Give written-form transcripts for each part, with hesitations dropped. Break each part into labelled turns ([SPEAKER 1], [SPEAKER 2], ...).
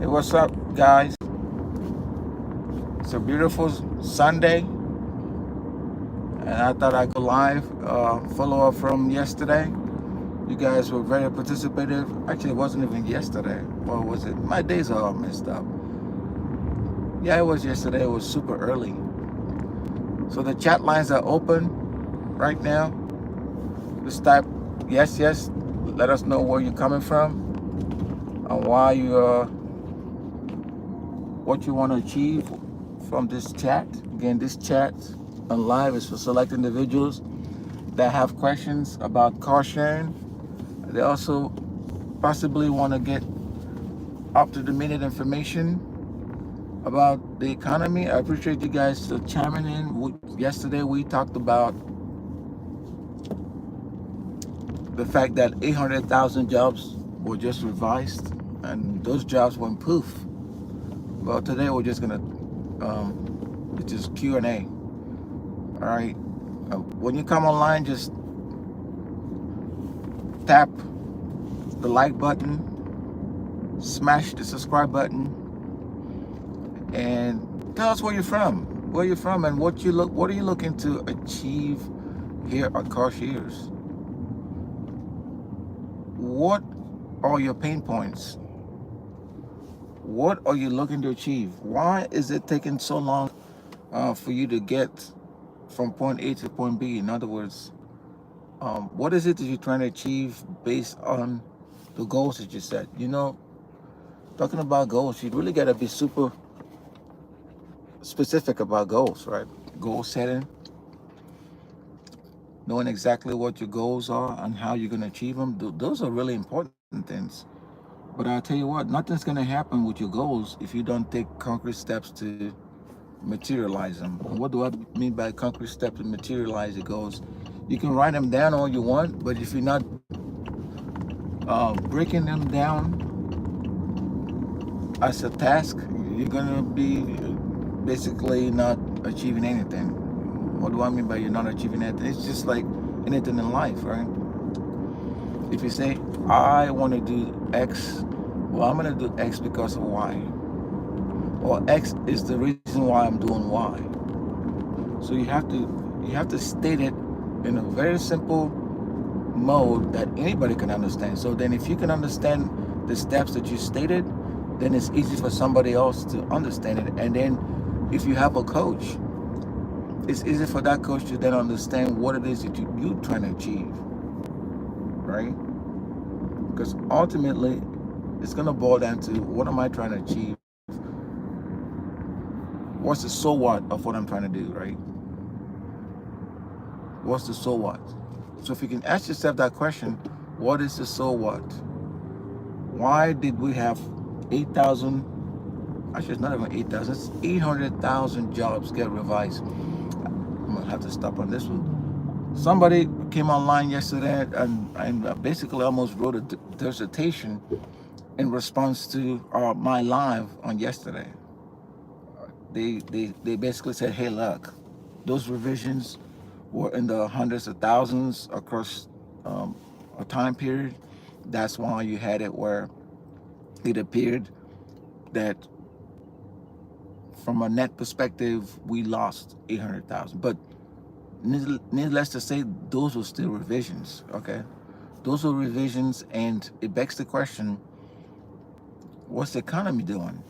[SPEAKER 1] Hey, what's up, guys? It's a beautiful Sunday, and I thought I'd go live, follow up from yesterday. You guys were very participative. Actually, it wasn't even yesterday. What was it? My days are all messed up. Yeah, it was yesterday. It was super early. So the chat lines are open right now. Just type yes, yes. Let us know where you're coming from and why you what you want to achieve from this chat. Again, this chat on live is for select individuals that have questions about car sharing. They also possibly want to get up to the minute information about the economy. I appreciate you guys chiming in. Yesterday we talked about the fact that 800,000 jobs were just revised, and those jobs went poof. Well, today we're just gonna, it's just Q&A. All right. When you come online, just tap the like button, smash the subscribe button, and tell us where you're from, and what are you looking to achieve here at Carshares. What are your pain points? What are you looking to achieve? Why is it taking so long for you to get from point A to point B? In other words, what is it that you're trying to achieve based on the goals that you set? You know, talking about goals, you really got to be super specific about goals, right? Goal setting, knowing exactly what your goals are and how you're going to achieve them. Those are really important things. But I'll tell you what, nothing's going to happen with your goals if you don't take concrete steps to materialize them. And what do I mean by concrete steps to materialize your goals? You can write them down all you want, but if you're not breaking them down as a task, you're going to be basically not achieving anything. What do I mean by you're not achieving anything? It's just like anything in life, right? If you say, I want to do X, well, I'm going to do X because of Y. Or X is the reason why I'm doing Y. So you have to state it in a very simple mode that anybody can understand. So then if you can understand the steps that you stated, then it's easy for somebody else to understand it. And then if you have a coach, it's easy for that coach to then understand what it is that you're trying to achieve, right? Because ultimately, it's going to boil down to, what am I trying to achieve? What's the so what of what I'm trying to do, right? What's the so what? So if you can ask yourself that question, what is the so what? Why did we have 8,000, actually it's not even 8,000, it's 800,000 jobs get revised? I'm gonna have to stop on this one. Somebody came online yesterday and basically almost wrote a dissertation in response to my live on yesterday. They basically said, hey, look, those revisions were in the hundreds of thousands across a time period. That's why you had it where it appeared that from a net perspective, we lost 800,000. But needless to say, those were still revisions, okay? Those were revisions, and it begs the question, what's the economy doing?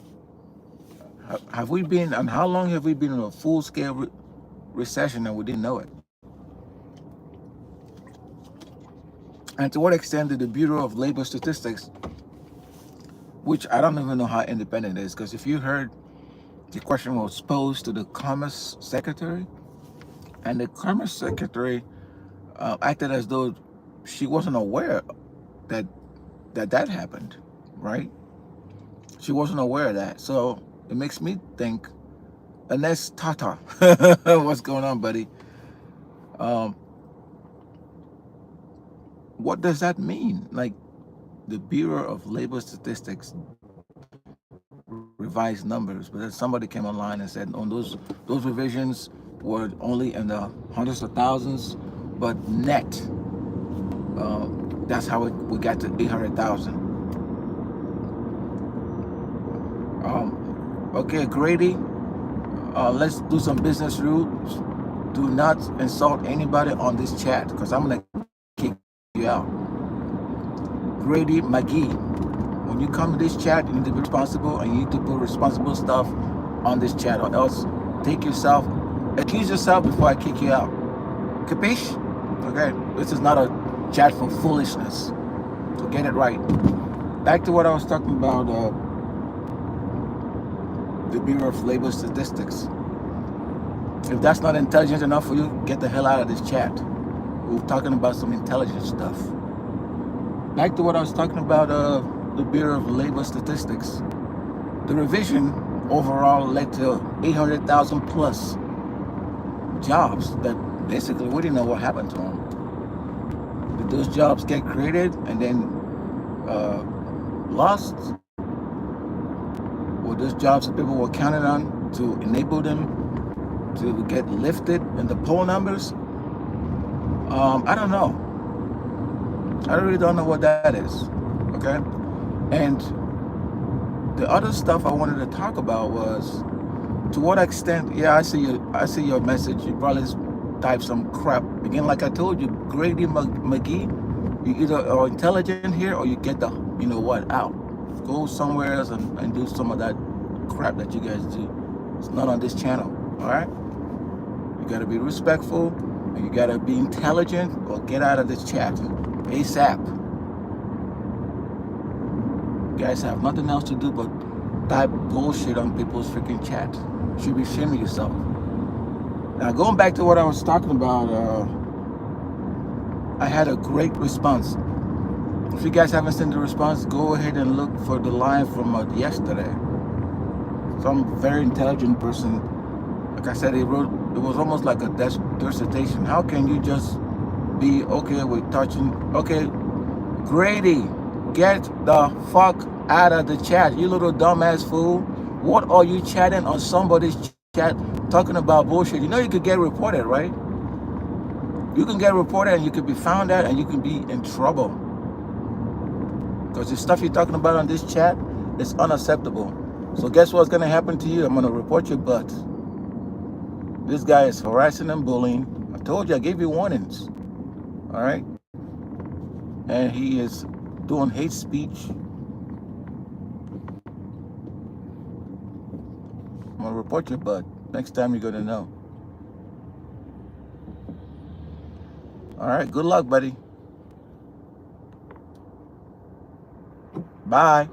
[SPEAKER 1] Have we been, and how long have we been in a full-scale recession and we didn't know it? And to what extent did the Bureau of Labor Statistics, which I don't even know how independent it is, because if you heard, the question was posed to the Commerce Secretary, and the Commerce Secretary acted as though she wasn't aware that happened, right? She wasn't aware of that. So it makes me think, unless Tata, what's going on, buddy? What does that mean? Like, the Bureau of Labor Statistics revised numbers, but then somebody came online and said, on those revisions were only in the hundreds of thousands, but net, that's how we got to 800,000. Okay, Grady, let's do some business rules. Do not insult anybody on this chat because I'm going to kick you out. Grady McGee, when you come to this chat, you need to be responsible and you need to put responsible stuff on this chat, or else accuse yourself before I kick you out. Capiche? Okay, this is not a chat for foolishness. So get it right. Back to what I was talking about, the Bureau of Labor Statistics. If that's not intelligent enough for you, get the hell out of this chat. We're talking about some intelligent stuff. Back to what I was talking about, the Bureau of Labor Statistics. The revision overall led to 800,000 plus jobs that basically we didn't know what happened to them. Did those jobs get created and then lost? Were those jobs that people were counting on to enable them to get lifted in the poll numbers? I don't know. I really don't know what that is. Okay? And the other stuff I wanted to talk about was, to what extent, yeah, I see your message. You probably type some crap. Again, like I told you, Grady McGee, you either are intelligent here or you get the, you know what, out. Go somewhere else and do some of that crap that you guys do. It's not on this channel, all right? You gotta be respectful and you gotta be intelligent or get out of this chat ASAP. You guys have nothing else to do but type bullshit on people's freaking chat. You should be shaming yourself. Now, going back to what I was talking about, I had a great response. If you guys haven't seen the response, go ahead and look for the line from yesterday. Some very intelligent person, like I said, he wrote, it was almost like a dissertation. How can you just be okay with touching? Okay, Grady, get the fuck out of the chat, you little dumbass fool. What are you chatting on somebody's chat talking about bullshit? You know you could get reported, right? You can get reported and you could be found out and you can be in trouble. Because the stuff you're talking about on this chat is unacceptable. So guess what's going to happen to you? I'm going to report your butt. This guy is harassing and bullying. I told you, I gave you warnings. All right? And he is doing hate speech. I'm going to report your butt. Next time you're going to know. All right, good luck, buddy. Bye.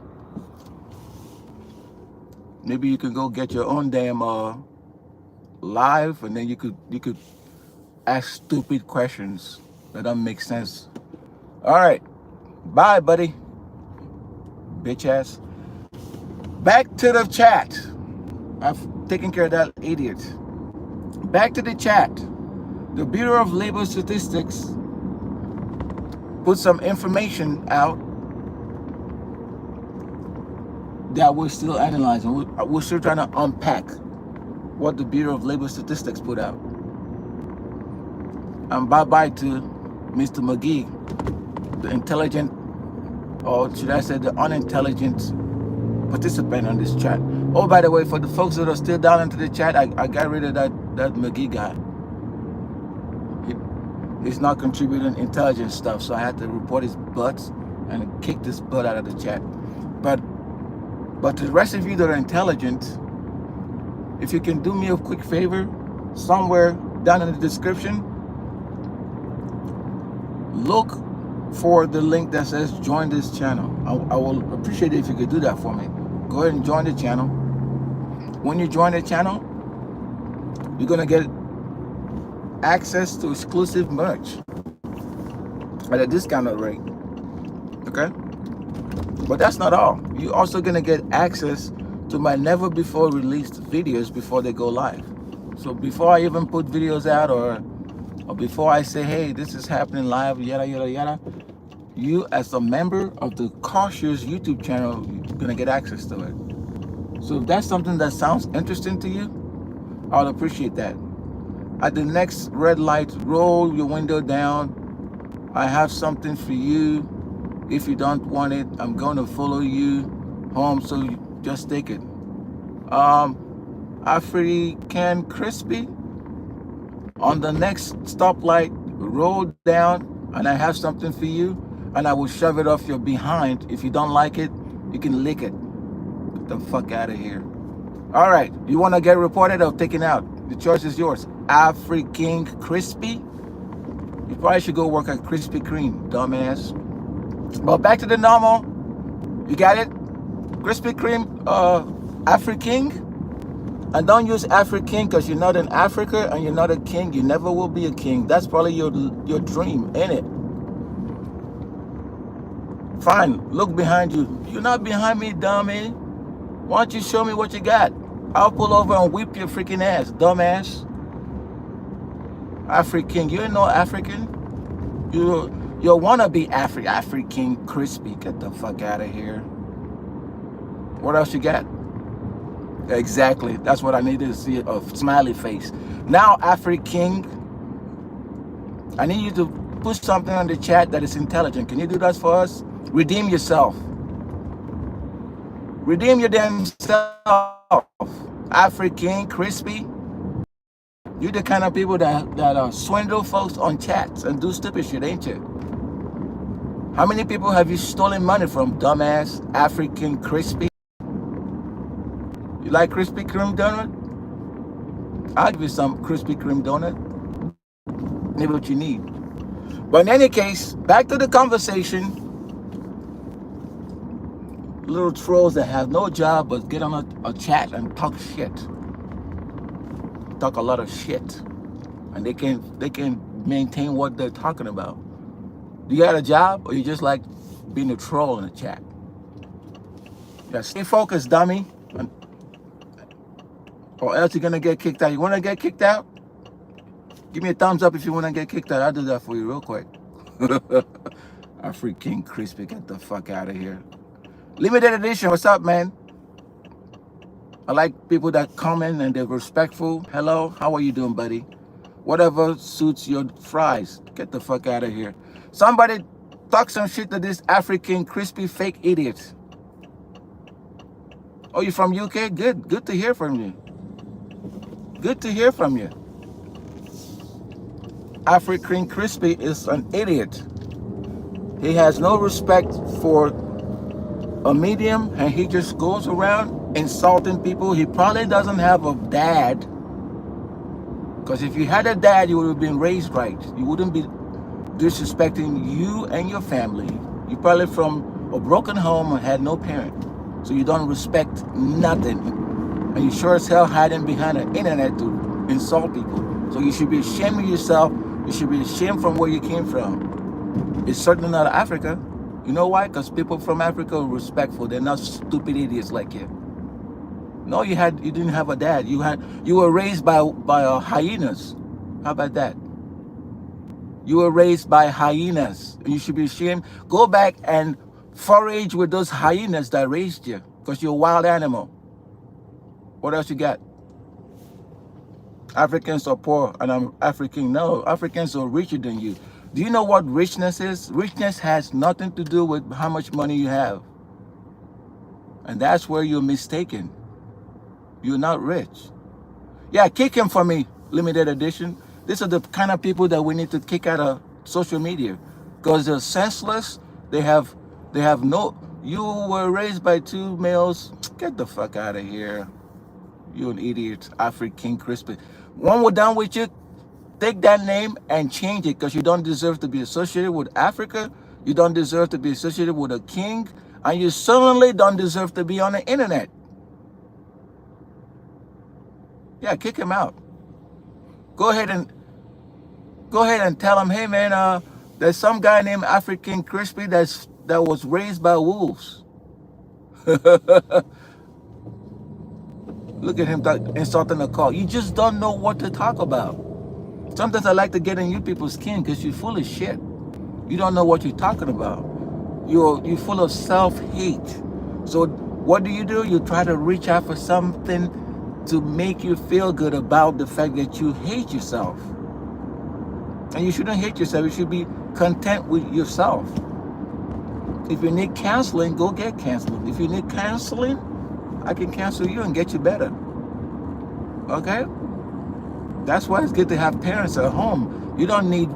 [SPEAKER 1] Maybe you can go get your own damn live, and then you could ask stupid questions that don't make sense. All right, bye, buddy. Bitch ass. Back to the chat. I've taken care of that idiot. Back to the chat. The Bureau of Labor Statistics put some information out that we're still analyzing. We're still trying to unpack what the Bureau of Labor Statistics put out. And bye-bye to Mr. McGee, the intelligent, or should I say the unintelligent participant on this chat. Oh, by the way, for the folks that are still down into the chat, I got rid of that McGee guy. He's not contributing intelligent stuff, so I had to report his butt and kick this butt out of the chat. But to the rest of you that are intelligent, if you can do me a quick favor, somewhere down in the description, look for the link that says join this channel. I will appreciate it if you could do that for me. Go ahead and join the channel. When you join the channel, you're gonna get access to exclusive merch at a discounted rate. Okay? But that's not all. You're also gonna get access to my never before released videos before they go live. So before I even put videos out, or before I say, hey, this is happening live, yada yada yada, you as a member of the Carsharing YouTube channel, you're gonna get access to it. So if that's something that sounds interesting to you, I'll appreciate that. At the next red light, roll your window down. I have something for you. If you don't want it, I'm going to follow you home, so you just take it. African crispy. On the next stoplight, roll down, and I have something for you, and I will shove it off your behind. If you don't like it, you can lick it. Get the fuck out of here. All right, you want to get reported or taken out? The choice is yours. African crispy. You probably should go work at Krispy Kreme, dumbass. But back to the normal. You got it? Krispy Kreme, African. And don't use African because you're not in Africa and you're not a king. You never will be a king. That's probably your dream, ain't it? Fine, look behind you. You're not behind me, dummy. Why don't you show me what you got? I'll pull over and whip your freaking ass, dumbass. African, you ain't no African. You wanna be African crispy. Get the fuck out of here. What else you got? Exactly. That's what I needed to see, a smiley face. Now, African, I need you to put something on the chat that is intelligent. Can you do that for us? Redeem yourself. Redeem your damn self. African crispy. You're the kind of people that swindle folks on chats and do stupid shit, ain't you? How many people have you stolen money from, dumbass? African crispy. You like Krispy Kreme donut? I'll give you some Krispy Kreme donut. Maybe what you need. But in any case, back to the conversation. Little trolls that have no job but get on a chat and talk shit. Talk a lot of shit. And they can maintain what they're talking about. You got a job or you just like being a troll in a chat? Yeah, stay focused, dummy. Or else you're gonna get kicked out. You wanna get kicked out? Give me a thumbs up if you wanna get kicked out. I'll do that for you real quick. African crispy, get the fuck out of here. Limited edition, what's up, man? I like people that come in and they're respectful. Hello, how are you doing, buddy? Whatever suits your fries. Get the fuck out of here. Somebody talk some shit to this African crispy fake idiot. Oh, you from UK? Good to hear from you. Good to hear from you. African crispy is an idiot. He has no respect for a medium and he just goes around insulting people. He probably doesn't have a dad. Because if you had a dad, you would have been raised right. You wouldn't be disrespecting you and your family. You're probably from a broken home and had no parent. So you don't respect nothing. And you sure as hell hiding behind the internet to insult people. So you should be ashamed of yourself. You should be ashamed from where you came from. It's certainly not Africa. You know why? Because people from Africa are respectful. They're not stupid idiots like you. No, you didn't have a dad. You were raised by hyenas. How about that? You were raised by hyenas. You should be ashamed. Go back and forage with those hyenas that raised you, because you're a wild animal. What else you got? Africans are poor and I'm African. No, Africans are richer than you. Do you know what richness is? Richness has nothing to do with how much money you have. And that's where you're mistaken. You're not rich. Yeah, kick him for me, limited edition. These are the kind of people that we need to kick out of social media. Because they're senseless. They have no... You were raised by two males. Get the fuck out of here. You're an idiot. African crispy. When we're done with you, take that name and change it, because you don't deserve to be associated with Africa. You don't deserve to be associated with a king. And you certainly don't deserve to be on the internet. Yeah, kick him out. Go ahead and tell him, hey man, there's some guy named African Crispy that was raised by wolves. Look at him insulting the call. You just don't know what to talk about. Sometimes I like to get in you people's skin because you're full of shit. You don't know what you're talking about. You're full of self-hate. So what do? You try to reach out for something to make you feel good about the fact that you hate yourself. And you shouldn't hate yourself. You should be content with yourself. If you need counseling, go get counseling. If you need counseling, I can cancel you and get you better. Okay? That's why it's good to have parents at home. You don't need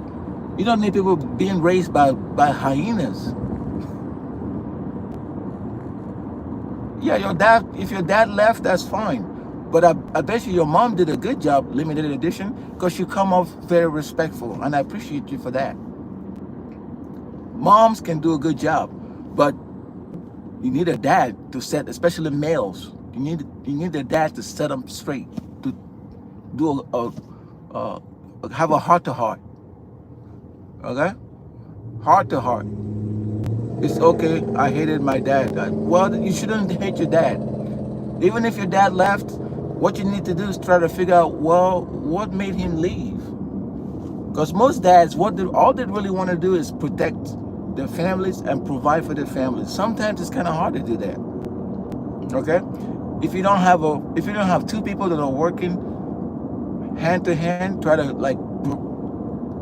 [SPEAKER 1] people being raised by hyenas. Yeah, your dad, if your dad left, that's fine. But I bet you your mom did a good job, limited edition, because you come off very respectful, and I appreciate you for that. Moms can do a good job, but you need a dad to set, especially males. You need a dad to set them straight, to do have a heart to heart. Okay, heart to heart. It's okay. I hated my dad. Well, you shouldn't hate your dad. Even if your dad left, what you need to do is try to figure out, well, what made him leave? Because most dads, all they really want to do is protect their families and provide for their families. Sometimes it's kind of hard to do that. Okay, if you don't have two people that are working hand to hand, try to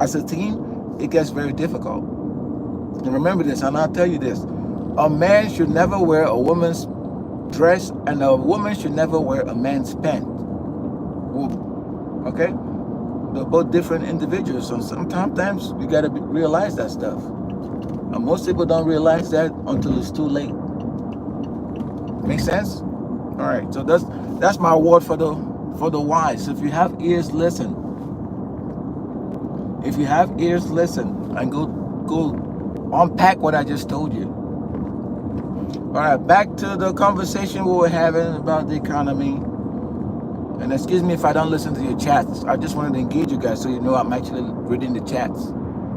[SPEAKER 1] as a team, it gets very difficult. And remember this, and I'll tell you this: a man should never wear a woman's dress, and a woman should never wear a man's pant. Okay, they're both different individuals, so sometimes you gotta realize that stuff. And most people don't realize that until it's too late. Make sense? All right. So that's my award for the wise. So if you have ears, listen. If you have ears, listen, and go unpack what I just told you. All right. Back to the conversation we were having about the economy. And excuse me if I don't listen to your chats. I just wanted to engage you guys so you know I'm actually reading the chats,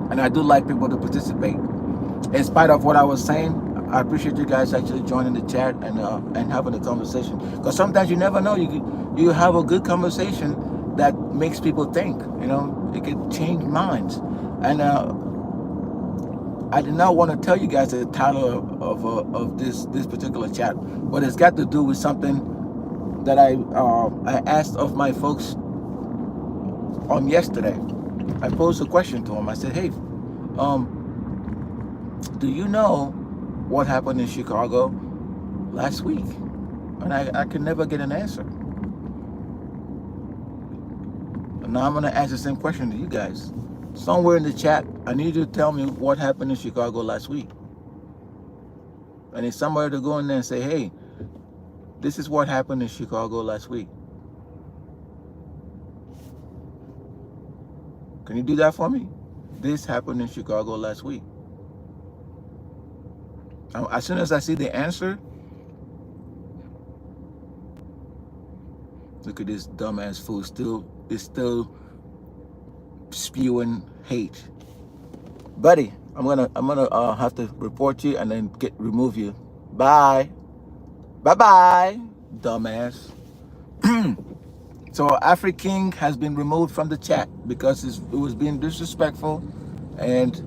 [SPEAKER 1] and I do like people to participate. In spite of what I was saying, I appreciate you guys actually joining the chat and having a conversation. Because sometimes you never know, you have a good conversation that makes people think. You know, it can change minds. And I did not want to tell you guys the title of this particular chat, but it's got to do with something that I asked of my folks on yesterday. I posed a question to them. I said, hey, do you know what happened in Chicago last week? And I could never get an answer. And now I'm going to ask the same question to you guys. Somewhere in the chat, I need you to tell me what happened in Chicago last week. I need somebody to go in there and say, hey, this is what happened in Chicago last week. Can you do that for me? This happened in Chicago last week. As soon as I see the answer, look at this dumbass fool still spewing hate. Buddy, I'm gonna have to report you and then remove you. Bye. Bye-bye, dumbass. So Afriking has been removed from the chat because it was being disrespectful, and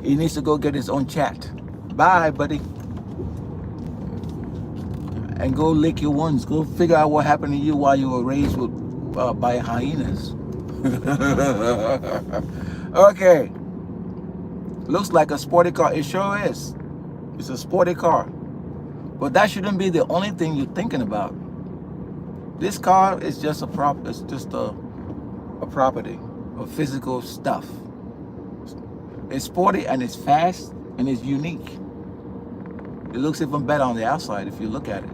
[SPEAKER 1] he needs to go get his own chat. Bye, buddy. And go lick your wounds. Go figure out what happened to you while you were raised by hyenas. Okay. Looks like a sporty car. It sure is. It's a sporty car. But that shouldn't be the only thing you're thinking about. This car is just it's just a property of physical stuff. It's sporty and it's fast and it's unique. It looks even better on the outside if you look at it.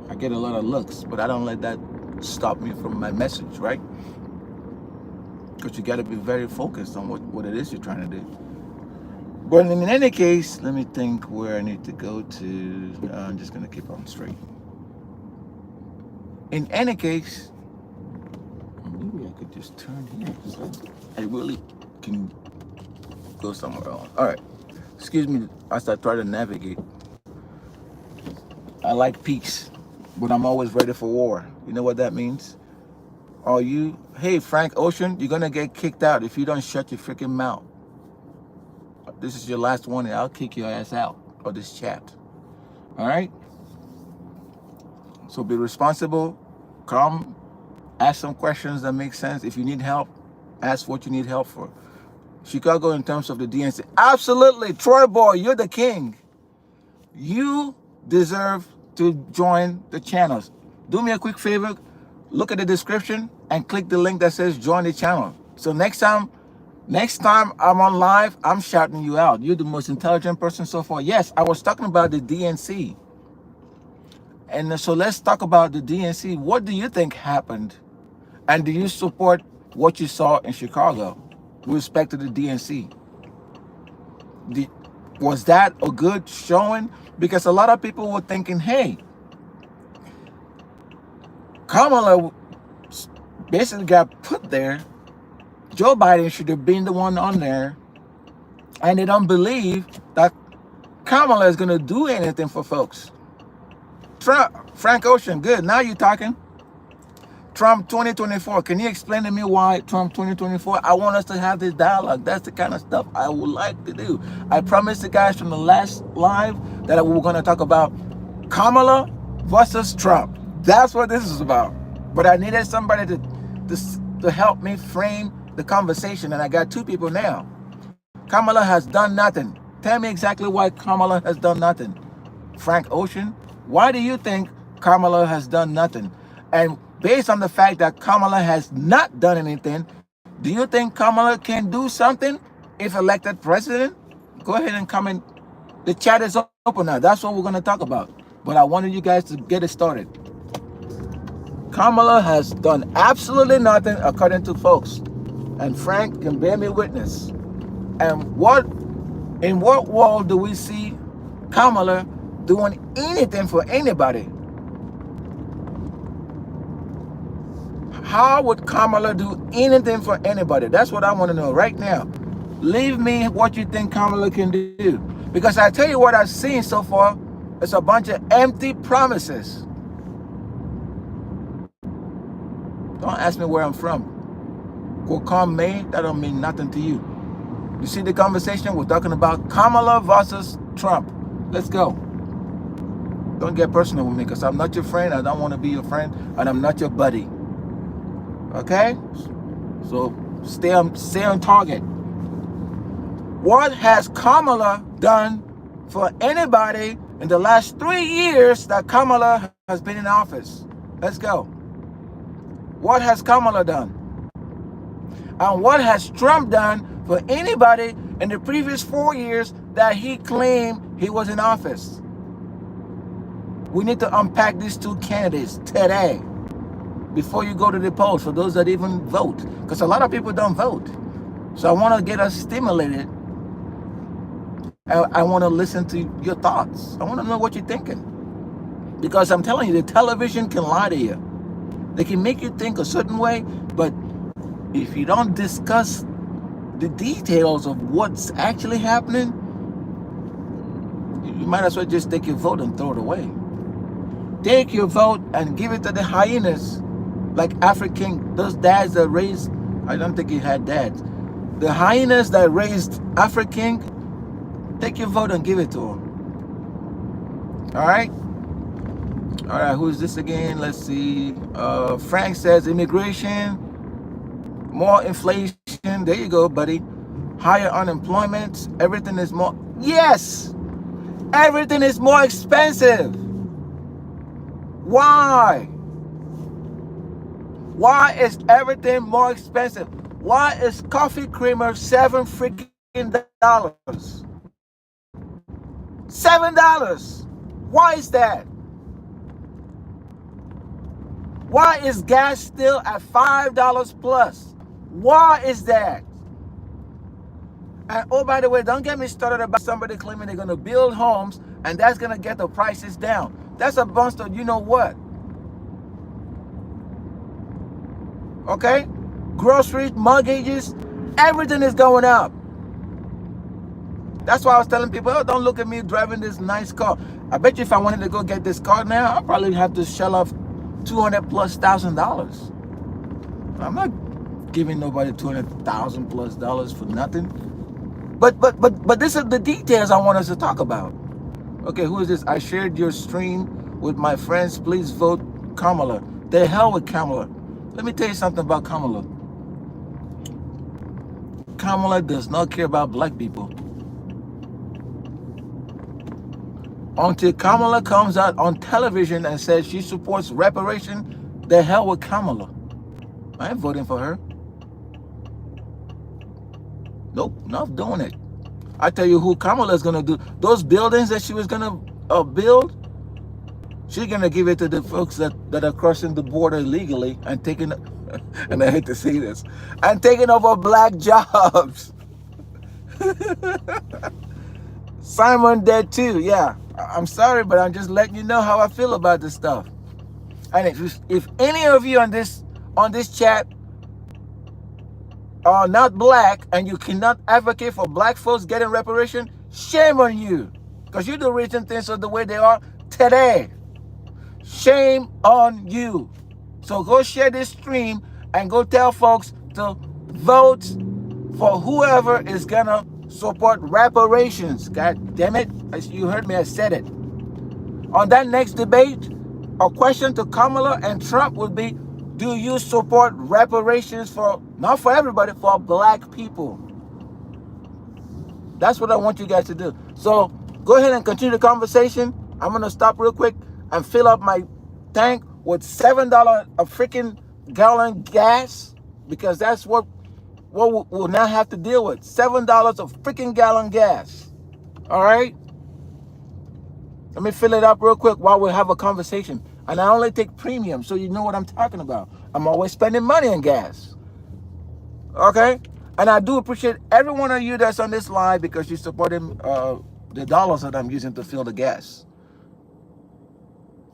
[SPEAKER 1] I get a lot of looks, but I don't let that stop me from my message, right? Because you got to be very focused on what it is you're trying to do. But in any case, let me think where I need to go to. I'm just going to keep on straight. In any case, maybe I could just turn here. So I really can go somewhere else. All right. Excuse me as I try to navigate. I like peace, but I'm always ready for war. You know what that means? Hey, Frank Ocean, you're going to get kicked out if you don't shut your freaking mouth. This is your last warning. I'll kick your ass out of this chat. All right? So be responsible. Come. Ask some questions that make sense. If you need help, ask what you need help for. Chicago in terms of the DNC. Absolutely. Troy Boy, you're the king. You deserve to join the channels. Do me a quick favor, look at the description and click the link that says join the channel. So next time I'm on live, I'm shouting you out. You're the most intelligent person so far. Yes, I was talking about the DNC. And so let's talk about the DNC. What do you think happened? And do you support what you saw in Chicago with respect to the DNC? Was that a good showing? Because a lot of people were thinking, hey, Kamala basically got put there. Joe Biden should have been the one on there. And they don't believe that Kamala is going to do anything for folks. Frank Ocean, good. Now you're talking. Trump 2024. Can you explain to me why Trump 2024? I want us to have this dialogue. That's the kind of stuff I would like to do. I promised the guys from the last live that we were going to talk about Kamala versus Trump. That's what this is about. But I needed somebody to help me frame the conversation, and I got two people now. Kamala has done nothing. Tell me exactly why Kamala has done nothing. Frank Ocean, why do you think Kamala has done nothing? And based on the fact that Kamala has not done anything, do you think Kamala can do something if elected president? Go ahead and comment. The chat is open now. That's what we're going to talk about. But I wanted you guys to get it started. Kamala has done absolutely nothing according to folks. And Frank can bear me witness. And in what world do we see Kamala doing anything for anybody? How would Kamala do anything for anybody? That's what I want to know right now. Leave me what you think Kamala can do. Because I tell you what I've seen so far, it's a bunch of empty promises. Don't ask me where I'm from. May, that don't mean nothing to you. You see the conversation? We're talking about Kamala versus Trump. Let's go. Don't get personal with me because I'm not your friend. I don't want to be your friend. And I'm not your buddy. Okay? So stay on target. What has Kamala done for anybody in the last 3 years that Kamala has been in office? Let's go. What has Kamala done? And what has Trump done for anybody in the previous 4 years that he claimed he was in office? We need to unpack these two candidates today before you go to the polls, for those that even vote. Because a lot of people don't vote. So I want to get us stimulated. I want to listen to your thoughts. I want to know what you're thinking. Because I'm telling you, the television can lie to you. They can make you think a certain way, but if you don't discuss the details of what's actually happening, you might as well just take your vote and throw it away. Take your vote and give it to the hyenas, like African, those dads that raised, I don't think he had dads. The hyenas that raised African, take your vote and give it to them. All right? All right, who's this again? Let's see. Frank says immigration, more inflation. There you go, buddy. Higher unemployment. Everything is more. Yes! Everything is more expensive. Why? Why is everything more expensive? Why is coffee creamer $7 freaking dollars? $7. Why is that? Why is gas still at $5 plus? Why is that? And oh, by the way, don't get me started about somebody claiming they're going to build homes and that's going to get the prices down. That's a bunch of you know what. Okay? Groceries, mortgages, everything is going up. That's why I was telling people, oh, don't look at me driving this nice car. I bet you if I wanted to go get this car now, I'll probably have to shell off $200,000+. I'm not giving nobody $200,000+ for nothing. But this is the details I want us to talk about. Okay, who is this? I shared your stream with my friends. Please vote Kamala. The hell with Kamala. Let me tell you something about Kamala. Kamala does not care about black people. until Kamala comes out on television and says she supports reparation, the hell with Kamala. I ain't voting for her. Nope, not doing it. I tell you who Kamala is gonna do. Those buildings that she was gonna build, she's gonna give it to the folks that are crossing the border illegally and taking, and I hate to say this, and taking over black jobs. Simon dead too. Yeah, I'm sorry, but I'm just letting you know how I feel about this stuff. And if any of you on this chat are not black and you cannot advocate for black folks getting reparation, shame on you, because you do reason things are the way they are today. Shame on you. So go share this stream and go tell folks to vote for whoever is gonna support reparations. God damn it. As you heard me, I said it. On that next debate, a question to Kamala and Trump would be, do you support reparations for, not for everybody, for black people? That's what I want you guys to do. So go ahead and continue the conversation. I'm going to stop real quick and fill up my tank with $7 a freaking gallon gas, because that's what we'll now have to deal with. $7 a freaking gallon gas. All right? Let me fill it up real quick while we have a conversation. And I only take premium, so you know what I'm talking about. I'm always spending money on gas. Okay? And I do appreciate every one of you that's on this live, because you're supporting the dollars that I'm using to fill the gas.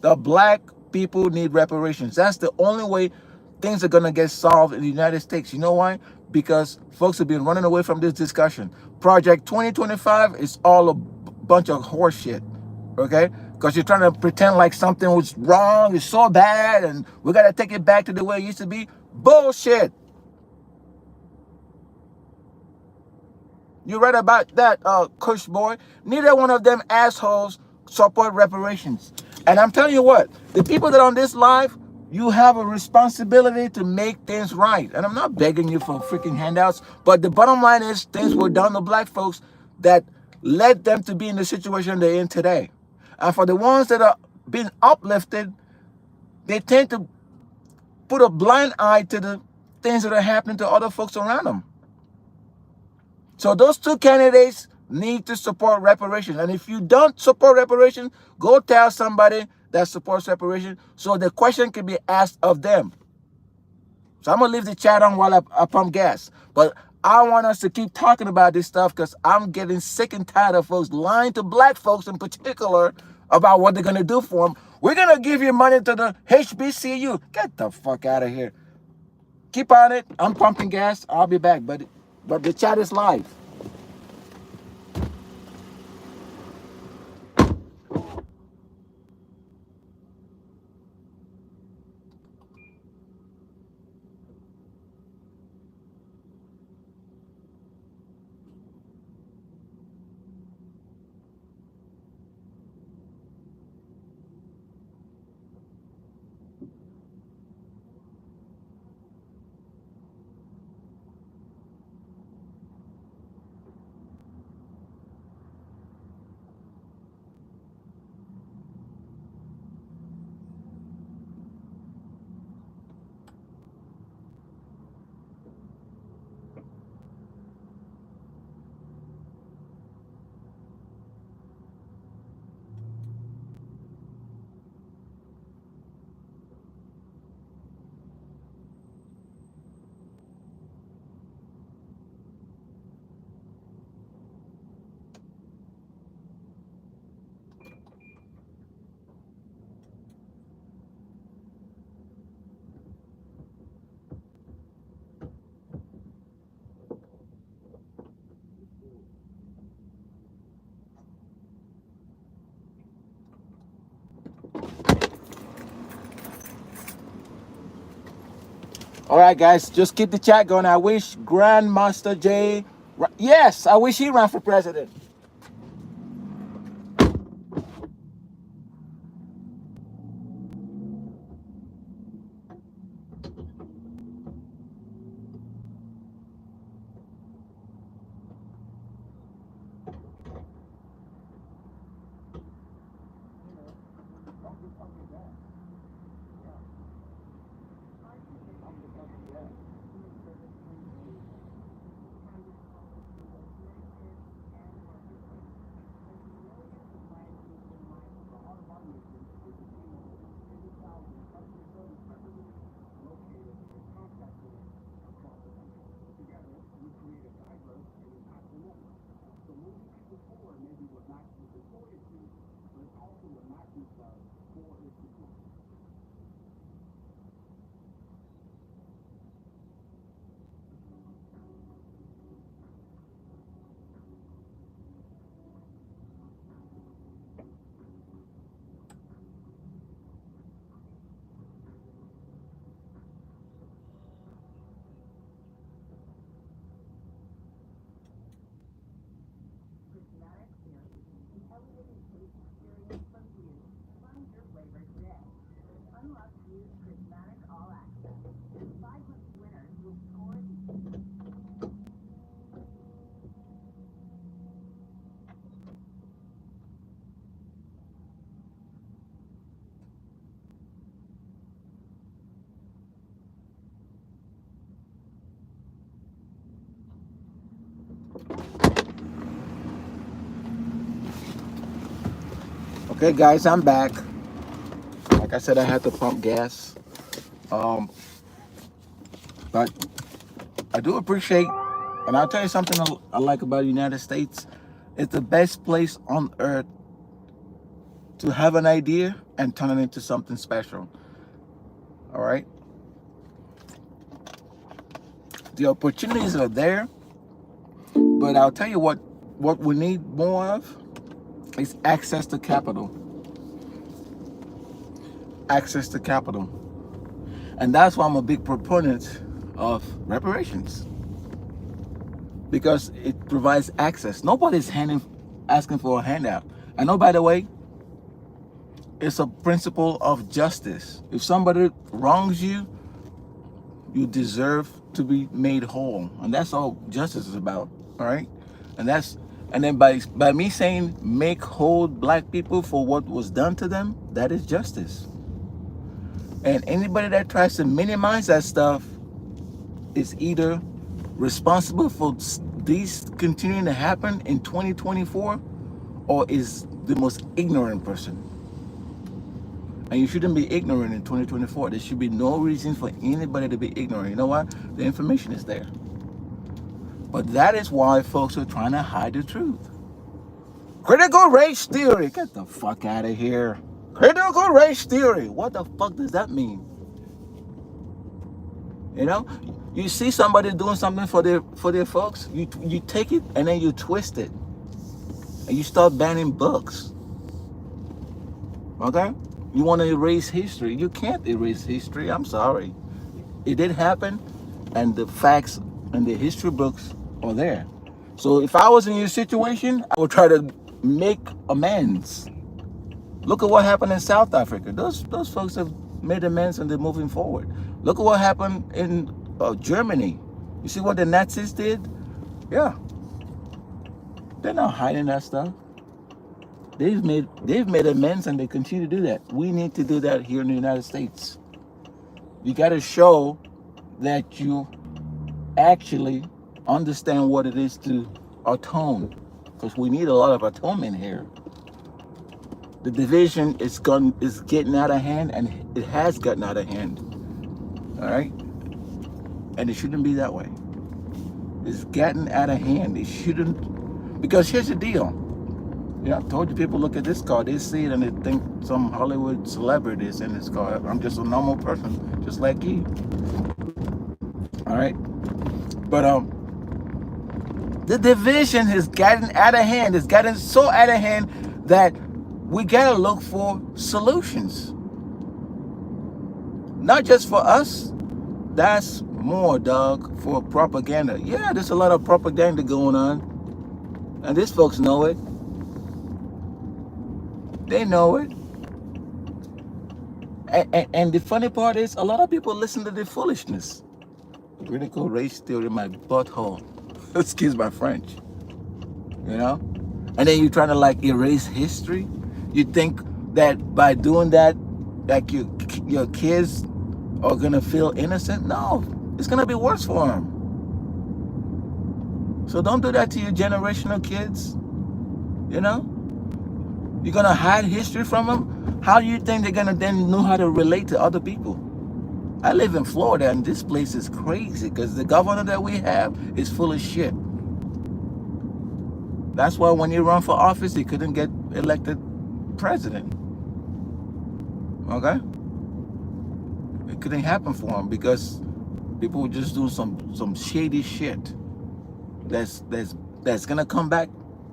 [SPEAKER 1] The black people need reparations. That's the only way things are going to get solved in the United States. You know why? Because folks have been running away from this discussion. Project 2025 is all a bunch of horse shit. Okay? Because you're trying to pretend like something was wrong, it's so bad, and we got to take it back to the way it used to be. Bullshit. You read about that, Kush boy. Neither one of them assholes support reparations. And I'm telling you what, the people that are on this live, you have a responsibility to make things right. And I'm not begging you for freaking handouts, but the bottom line is things were done to black folks that led them to be in the situation they're in today. And for the ones that are being uplifted, they tend to put a blind eye to the things that are happening to other folks around them. So those two candidates need to support reparations. And if you don't support reparations, go tell somebody that supports reparations so the question can be asked of them. So I'm going to leave the chat on while I pump gas. But I want us to keep talking about this stuff, because I'm getting sick and tired of folks lying to black folks in particular about what they're going to do for them. We're going to give you money to the HBCU. Get the fuck out of here. Keep on it. I'm pumping gas. I'll be back. But the chat is live. All right, guys, just keep the chat going. I wish Grandmaster Jay, yes, I wish he ran for president. Okay, guys, I'm back. Like I said, I had to pump gas. Um, but I do appreciate, and I'll tell you something I like about the United States. It's the best place on earth to have an idea and turn it into something special. All right? The opportunities are there, but I'll tell you what we need more of is access to capital. Access to capital. And that's why I'm a big proponent of reparations, because it provides access. Nobody's asking for a handout. And oh, by the way, it's a principle of justice. If somebody wrongs you, you deserve to be made whole, and that's all justice is about. All right, and then by me saying make whole black people for what was done to them, that is justice. And anybody that tries to minimize that stuff is either responsible for these continuing to happen in 2024, or is the most ignorant person. And you shouldn't be ignorant in 2024. There should be no reason for anybody to be ignorant. You know what? The information is there. But that is why folks are trying to hide the truth. Critical race theory. Get the fuck out of here. Critical race theory. What the fuck does that mean? You know, you see somebody doing something for their folks, you take it and then you twist it, and you start banning books. Okay? You want to erase history. You can't erase history. I'm sorry. It did happen, and the facts and the history books are there. So if I was in your situation, I would try to make amends. Look at what happened in South Africa. Those folks have made amends and they're moving forward. Look at what happened in Germany. You see what the Nazis did? Yeah. They're not hiding that stuff. They've made amends and they continue to do that. We need to do that here in the United States. You got to show that you actually understand what it is to atone, because we need a lot of atonement here. The division is getting out of hand, and it has gotten out of hand. All right, and it shouldn't be that way. It's gotten out of hand. It shouldn't, because here's the deal. Yeah, I told you, people look at this car, they see it and they think some Hollywood celebrity is in this car. I'm just a normal person, just like you. All right, but the division has gotten out of hand. It's gotten so out of hand that we gotta look for solutions. Not just for us. That's more, dog, for propaganda. Yeah, there's a lot of propaganda going on, and these folks know it. They know it. And the funny part is, a lot of people listen to the foolishness. Critical race theory, my butthole. Excuse my French. You know? And then you're trying to like erase history. You think that by doing that, like your kids are gonna feel innocent? No, it's gonna be worse for them. So don't do that to your generational kids. You know? You're gonna hide history from them? How do you think they're gonna then know how to relate to other people? I live in Florida, and this place is crazy because the governor that we have is full of shit. That's why when you run for office, he couldn't get elected president. Okay? It couldn't happen for him because people were just doing some shady shit that's gonna come back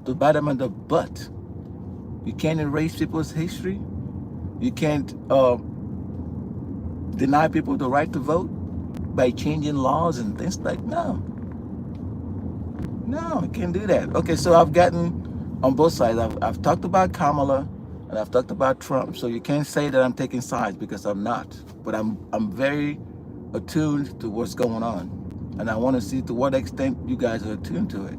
[SPEAKER 1] to bite them in the butt. You can't erase people's history. You can't deny people the right to vote by changing laws and things like no, you can't do that. Okay, so I've gotten on both sides. I've talked about Kamala. and I've talked about Trump. So you can't say that I'm taking sides, because I'm not. But I'm very attuned to what's going on, and I want to see to what extent you guys are attuned to it.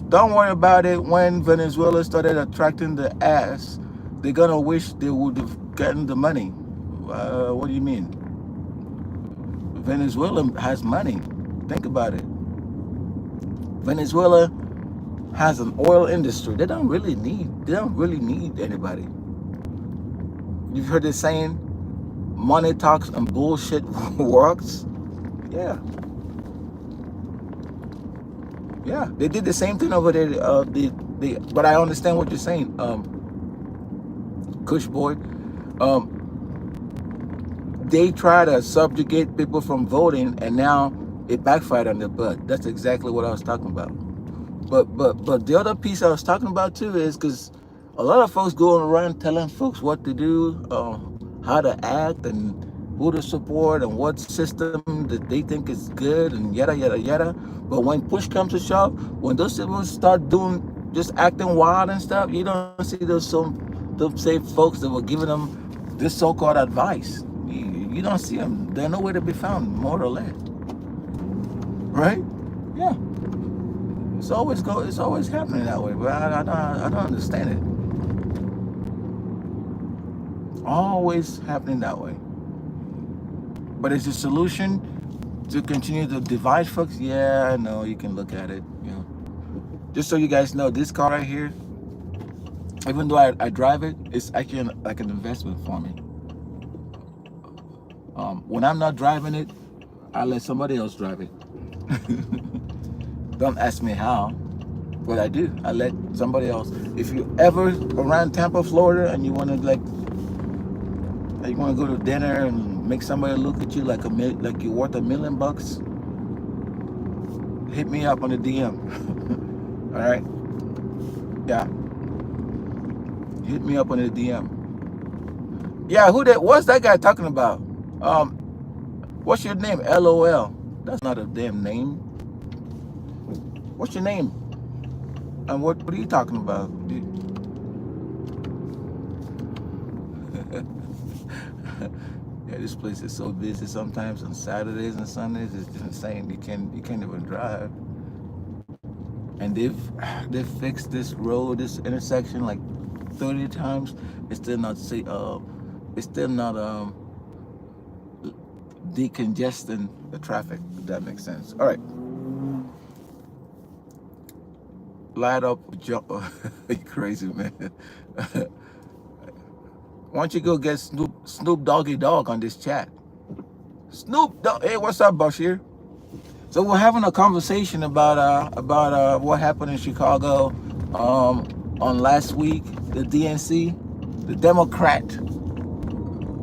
[SPEAKER 1] Don't worry about it. When Venezuela started attracting the ass, they're gonna wish they would have gotten the money. What do you mean? Venezuela has money. Think about it. Venezuela has an oil industry. They don't really need anybody. You've heard the saying, money talks and bullshit works. Yeah. Yeah, they did the same thing over there. But I understand what you're saying, Kush boy. They try to subjugate people from voting, and now it backfired on their butt. That's exactly what I was talking about. But the other piece I was talking about too is because a lot of folks going around telling folks what to do, how to act, and who to support, and what system that they think is good, and yada yada yada. But when push comes to shove, when those people start doing just acting wild and stuff, you don't see those same folks that were giving them this so-called advice. You don't see them. They're nowhere to be found, more or less. Right? Yeah. It's always happening that way, but I don't understand it. Always happening that way. But is the solution to continue to divide folks? Yeah, I know, you can look at it. You know, just so you guys know, this car right here, even though I drive it, it's actually like an investment for me. When I'm not driving it, I let somebody else drive it. Don't ask me how, but I do. I let somebody else. If you ever around Tampa, Florida, and you want to go to dinner and make somebody look at you like you're worth $1 million, hit me up on the DM. All right? Yeah. Hit me up on the DM. Yeah, what's that guy talking about? What's your name? LOL. That's not a damn name. What's your name? And what are you talking about, dude? Yeah, this place is so busy sometimes on Saturdays and Sundays. It's just insane. You can't even drive. And they've fixed this road, this intersection like 30 times. It's still not decongesting the traffic, if that makes sense. All right. Light up, jump. You crazy, man. Why don't you go get Snoop Doggy Dogg on this chat? Snoop Dogg. Hey, what's up, Bashir? So we're having a conversation about what happened in Chicago on last week. The DNC, the Democrat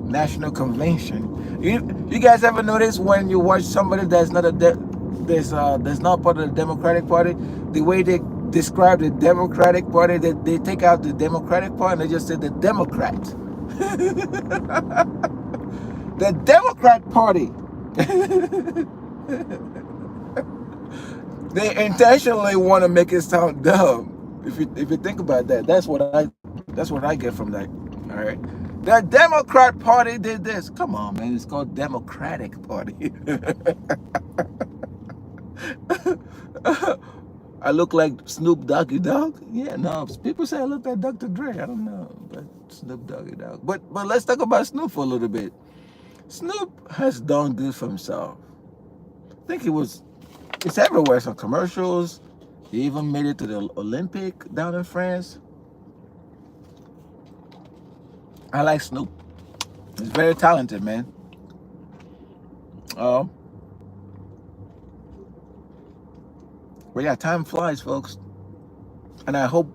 [SPEAKER 1] National Convention. You guys ever notice when you watch somebody that's not that's not part of the Democratic Party, the way they describe the Democratic Party, that they take out the Democratic Party and they just say the Democrat. The Democrat Party. They intentionally want to make it sound dumb. If you think about that, that's what I get from that. All right. The Democrat Party did this. Come on, man. It's called Democratic Party. I look like Snoop Doggy Dogg? Yeah, no. People say I look like Dr. Dre. I don't know, but Snoop Doggy Dogg. But let's talk about Snoop for a little bit. Snoop has done good for himself. I think it's everywhere. Some commercials. He even made it to the Olympic down in France. I like Snoop. He's very talented, man. But yeah, time flies, folks. And I hope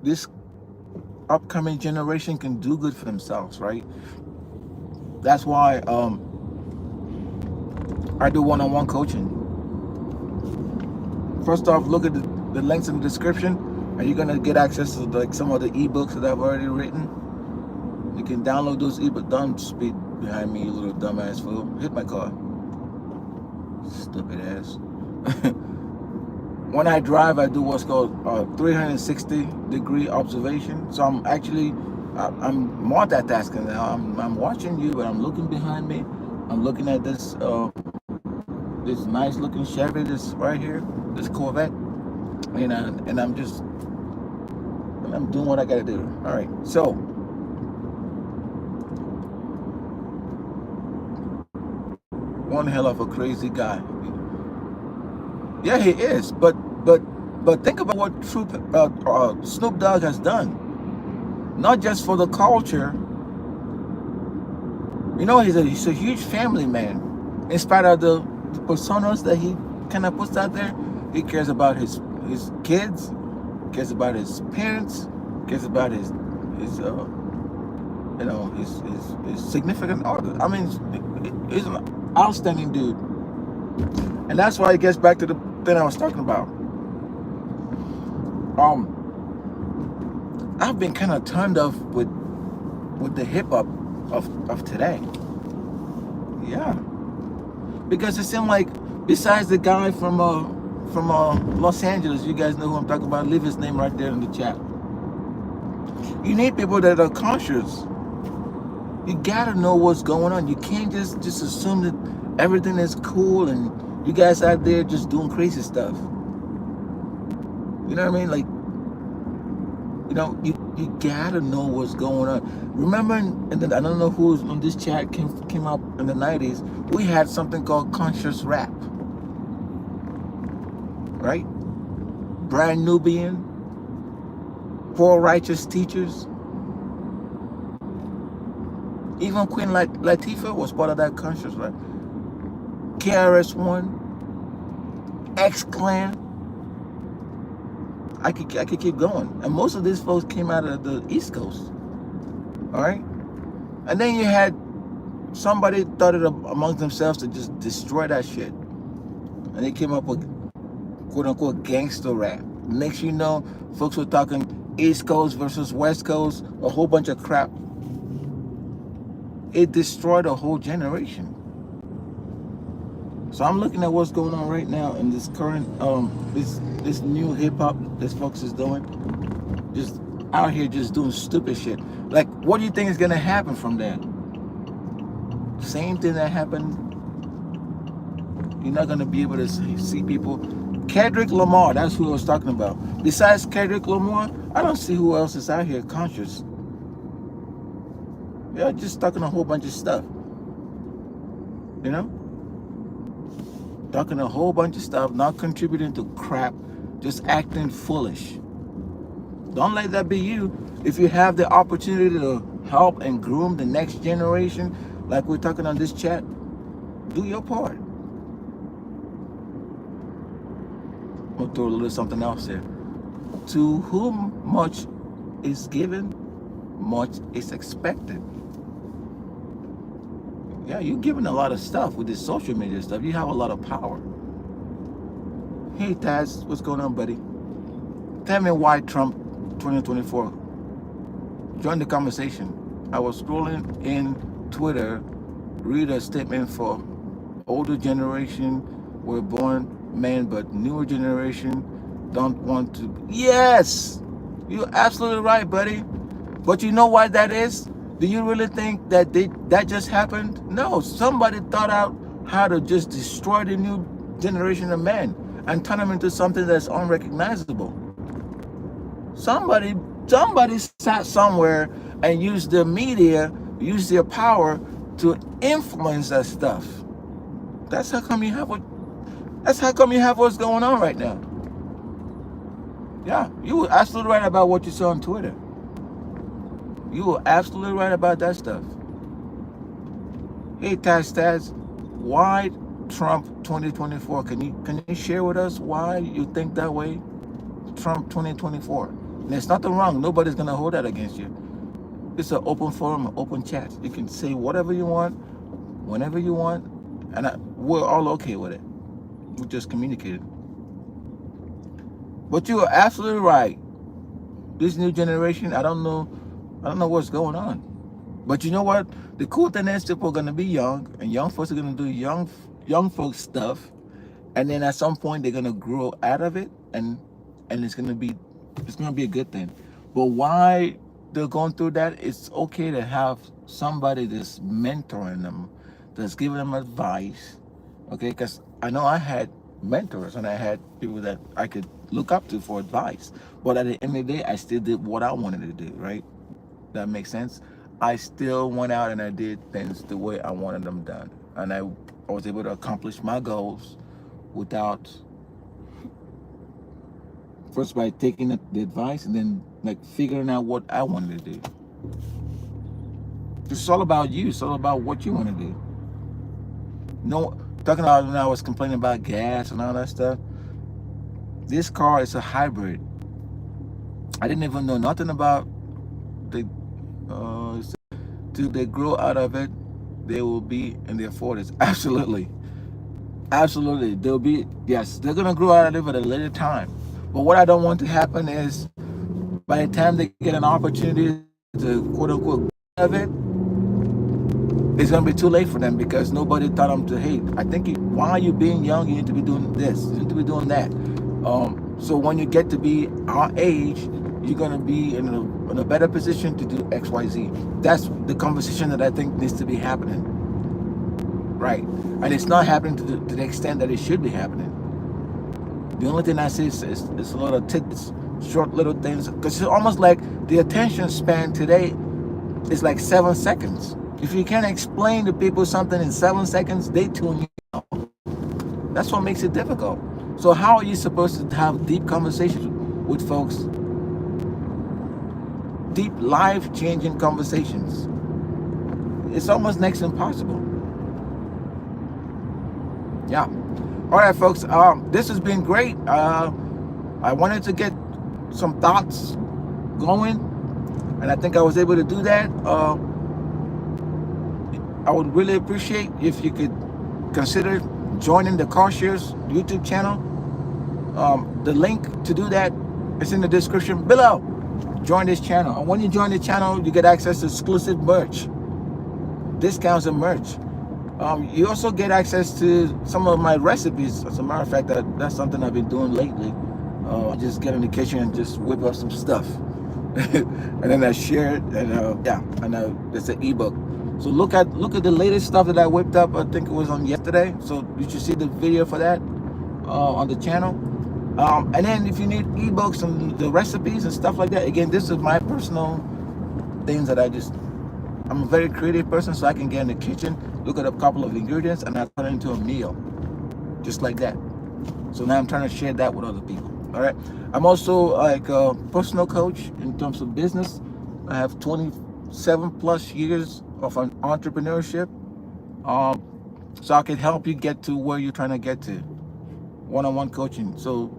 [SPEAKER 1] this upcoming generation can do good for themselves, right? That's why I do one-on-one coaching. First off, look at the links in the description, and you're gonna get access to like some of the ebooks that I've already written. You can download those ebooks. Don't speed behind me, you little dumbass fool. Hit my car. Stupid ass. when I drive, I do what's called 360-degree observation. So I'm actually, I'm multitasking now. I'm watching you, but I'm looking behind me. I'm looking at this nice looking Chevy, this right here, this Corvette, and I'm doing what I gotta do. All right, so one hell of a crazy guy. Yeah, he is. But think about what Snoop Dogg has done. Not just for the culture. He's a huge family man. In spite of the personas that he kind of puts out there, he cares about his kids, cares about his parents, cares about his significant other. I mean, he's an outstanding dude, and that's why it gets back to the thing I was talking about. I've been kind of turned off with the hip hop of today. Yeah, because it seemed like besides the guy from Los Angeles, you guys know who I'm talking about. Leave his name right there in the chat. You need people that are conscious. You gotta know what's going on. You can't just assume that everything is cool and you guys out there just doing crazy stuff. You know what I mean? Like, you gotta know what's going on. Remember, and then I don't know who's on this chat came up in the 90s. We had something called conscious rap, right? Brand Nubian, Poor Righteous Teachers. Even Queen Latifah was part of that conscious rap. KRS-One, X-Clan. I could keep going. And most of these folks came out of the East Coast. All right? And then you had somebody thought it amongst themselves to just destroy that shit. And they came up with quote-unquote gangster rap. Next you know, folks were talking East Coast versus West Coast, a whole bunch of crap. It destroyed a whole generation. So I'm looking at what's going on right now in this current this new hip hop this folks is doing, just out here just doing stupid shit. Like, what do you think is gonna happen from that? Same thing that happened. You're not gonna be able to see people. Kendrick Lamar, that's who I was talking about. Besides Kendrick Lamar, I don't see who else is out here conscious. They're just talking a whole bunch of stuff. Talking a whole bunch of stuff, not contributing to crap, just acting foolish. Don't let that be you. If you have the opportunity to help and groom the next generation, like we're talking on this chat, do your part. We'll throw a little something else there. To whom much is given, much is expected. Yeah, you're giving a lot of stuff with this social media stuff. You have a lot of power. Hey, Taz, what's going on, buddy? Tell me why Trump 2024. Join the conversation. I was scrolling in Twitter, read a statement for older generation were born men, but newer generation don't want to. Yes, you're absolutely right, buddy. But you know why that is? Do you really think that that just happened? No, somebody thought out how to just destroy the new generation of men and turn them into something that's unrecognizable. Somebody sat somewhere and used the media, used their power to influence that stuff. That's how come you have what's going on right now. Yeah, you were absolutely right about what you saw on Twitter. You were absolutely right about that stuff. Hey, Taz, why Trump 2024? Can you share with us why you think that way? Trump 2024. And there's nothing wrong. Nobody's gonna hold that against you. It's an open forum, an open chat. You can say whatever you want, whenever you want, and we're all okay with it. We just communicated. But you are absolutely right. This new generation, I don't know what's going on. But you know what? The cool thing is people are gonna be young, and young folks are gonna do young folks stuff, and then at some point they're gonna grow out of it, and it's gonna be a good thing. But why they're going through that, it's okay to have somebody that's mentoring them, that's giving them advice. Okay, because I know I had mentors and I had people that I could look up to for advice. But at the end of the day, I still did what I wanted to do, right? That makes sense. I still went out and I did things the way I wanted them done. And I was able to accomplish my goals without, first by taking the advice and then like figuring out what I wanted to do. It's all about you. It's all about what you want to do. No, talking about when I was complaining about gas and all that stuff. This car is a hybrid. I didn't even know nothing about the. Till they grow out of it, they will be in their 40s. Absolutely, absolutely. They'll be, yes, they're gonna grow out of it at a later time. But what I don't want to happen is, by the time they get an opportunity to quote unquote out of it, it's gonna be too late for them because nobody taught them to, hey, I think while you're being young, you need to be doing this, you need to be doing that. So when you get to be our age, you're gonna be in a better position to do X, Y, Z. That's the conversation that I think needs to be happening, right? And it's not happening to the extent that it should be happening. The only thing I see is a lot of tidbits, short little things, because it's almost like the attention span today is like 7 seconds. If you can't explain to people something in 7 seconds, they tune you out. That's what makes it difficult. So how are you supposed to have deep conversations with folks? Deep, life-changing conversations. It's almost next to impossible. Yeah. All right, folks. This has been great. I wanted to get some thoughts going, and I think I was able to do that. I would really appreciate if you could consider joining the Carsharing YouTube channel. The link to do that is in the description below. Join this channel, and when you join the channel, you get access to exclusive merch, discounts and merch. You also get access to some of my recipes. As a matter of fact, that's something I've been doing lately. I just get in the kitchen and just whip up some stuff, and then I share it. And it's an ebook. So look at the latest stuff that I whipped up. I think it was on yesterday. So you should see the video for that on the channel. And then if you need ebooks and the recipes and stuff like that, again, this is my personal things that I'm a very creative person, so I can get in the kitchen, look at a couple of ingredients, and I turn it into a meal, just like that. So now I'm trying to share that with other people. All right. I'm also like a personal coach in terms of business. I have 27 plus years of entrepreneurship. So I can help you get to where you're trying to get to. One-on-one coaching. So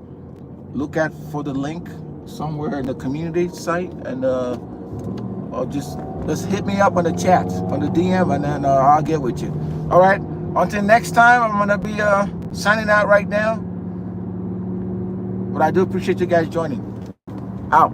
[SPEAKER 1] look for the link somewhere in the community site, and or just hit me up on the chat, on the DM, and then I'll get with you. All right. Until next time, I'm gonna be signing out right now. But I do appreciate you guys joining. Out.